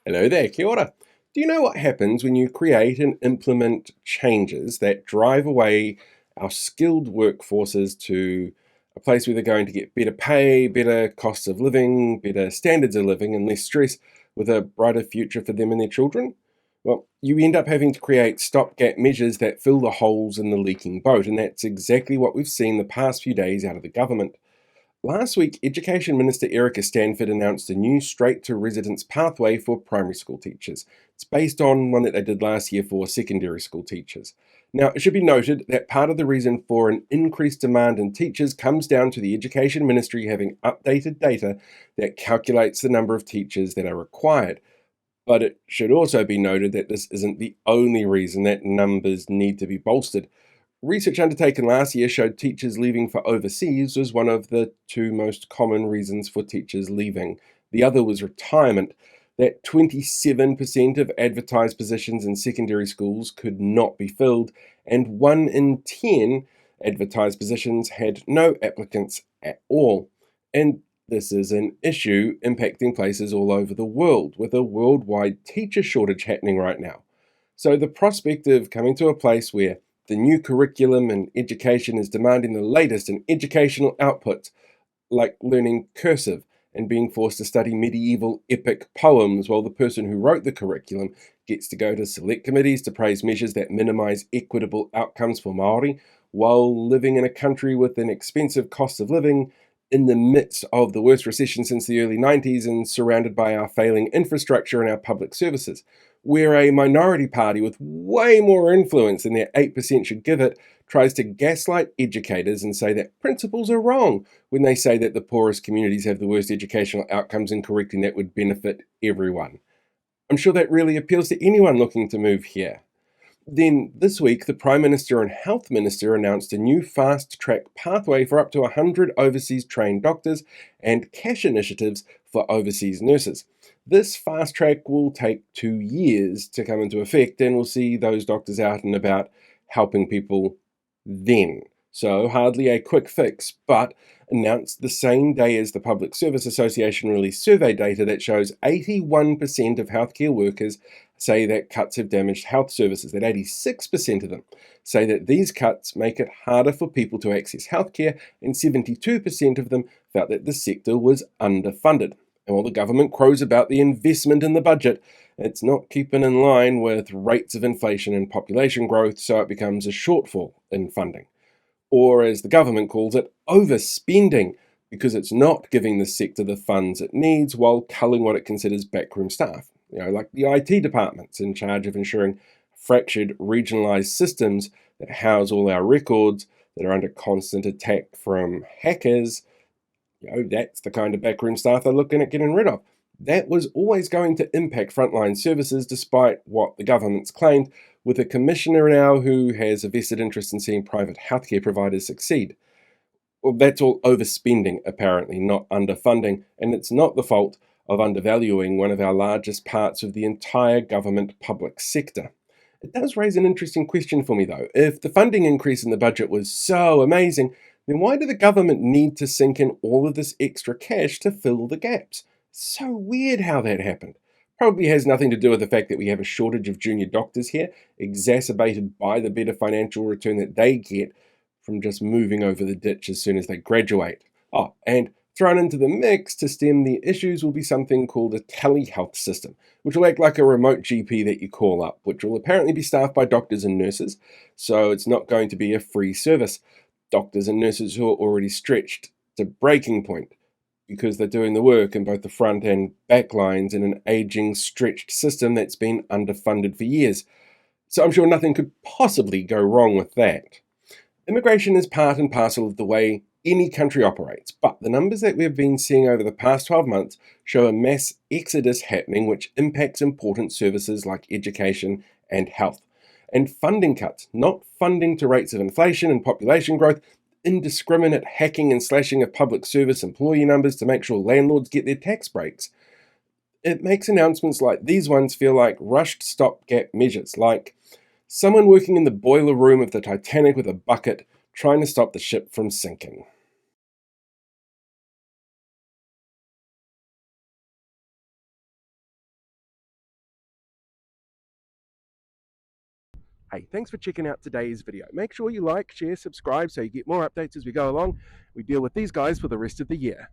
Hello there, kia ora. Do you know what happens when you create and implement changes that drive away our skilled workforces to a place where they're going to get better pay, better costs of living, better standards of living, and less stress with a brighter future for them and their children? Well, you end up having to create stopgap measures that fill the holes in the leaking boat, and that's exactly what we've seen the past few days out of the government. Last week, Education Minister Erica Stanford announced a new straight to residence pathway for primary school teachers. It's based on one that they did last year for secondary school teachers. Now, it should be noted that part of the reason for an increased demand in teachers comes down to the Education Ministry having updated data that calculates the number of teachers that are required. But it should also be noted that this isn't the only reason that numbers need to be bolstered. Research undertaken last year showed teachers leaving for overseas was one of the two most common reasons for teachers leaving. The other was retirement. That 27% of advertised positions in secondary schools could not be filled, and 1 in 10 advertised positions had no applicants at all. And this is an issue impacting places all over the world, with a worldwide teacher shortage happening right now. So the prospect of coming to a place where the new curriculum and education is demanding the latest in educational outputs, like learning cursive and being forced to study medieval epic poems while the person who wrote the curriculum gets to go to select committees to praise measures that minimize equitable outcomes for Maori while living in a country with an expensive cost of living in the midst of the worst recession since the early 90s and surrounded by our failing infrastructure and our public services, where a minority party with way more influence than their 8% should give it tries to gaslight educators and say that principals are wrong when they say that the poorest communities have the worst educational outcomes and correcting that would benefit everyone. I'm sure that really appeals to anyone looking to move here. Then this week, the Prime Minister and Health Minister announced a new fast track pathway for up to 100 overseas trained doctors and cash initiatives for overseas nurses. This fast track will take 2 years to come into effect, and we'll see those doctors out and about helping people then. So, hardly a quick fix, but announced the same day as the Public Service Association released survey data that shows 81% of healthcare workers say that cuts have damaged health services, that 86% of them say that these cuts make it harder for people to access healthcare, and 72% of them felt that the sector was underfunded. And while the government crows about the investment in the budget, it's not keeping in line with rates of inflation and population growth, so it becomes a shortfall in funding. Or, as the government calls it, overspending, because it's not giving the sector the funds it needs while culling what it considers backroom staff. Like the IT departments in charge of ensuring fractured, regionalized systems that house all our records that are under constant attack from hackers. That's the kind of backroom staff they're looking at getting rid of. That was always going to impact frontline services, despite what the government's claimed, with a commissioner now who has a vested interest in seeing private healthcare providers succeed. Well, that's all overspending, apparently, not underfunding, and it's not the fault of undervaluing one of our largest parts of the entire government public sector. It does raise an interesting question for me, though. If the funding increase in the budget was so amazing, then why did the government need to sink in all of this extra cash to fill the gaps? So weird how that happened. Probably has nothing to do with the fact that we have a shortage of junior doctors here, exacerbated by the better financial return that they get from just moving over the ditch as soon as they graduate. Oh, and thrown into the mix to stem the issues will be something called a telehealth system, which will act like a remote GP that you call up, which will apparently be staffed by doctors and nurses, so it's not going to be a free service. Doctors and nurses who are already stretched to breaking point because they're doing the work in both the front and back lines in an aging, stretched system that's been underfunded for years. So I'm sure nothing could possibly go wrong with that. Immigration is part and parcel of the way any country operates, but the numbers that we've been seeing over the past 12 months show a mass exodus happening which impacts important services like education and health. And funding cuts, not funding to rates of inflation and population growth, indiscriminate hacking and slashing of public service employee numbers to make sure landlords get their tax breaks. It makes announcements like these ones feel like rushed stopgap measures, like someone working in the boiler room of the Titanic with a bucket trying to stop the ship from sinking. Hey, thanks for checking out today's video. Make sure you like, share, subscribe so you get more updates as we go along. We deal with these guys for the rest of the year.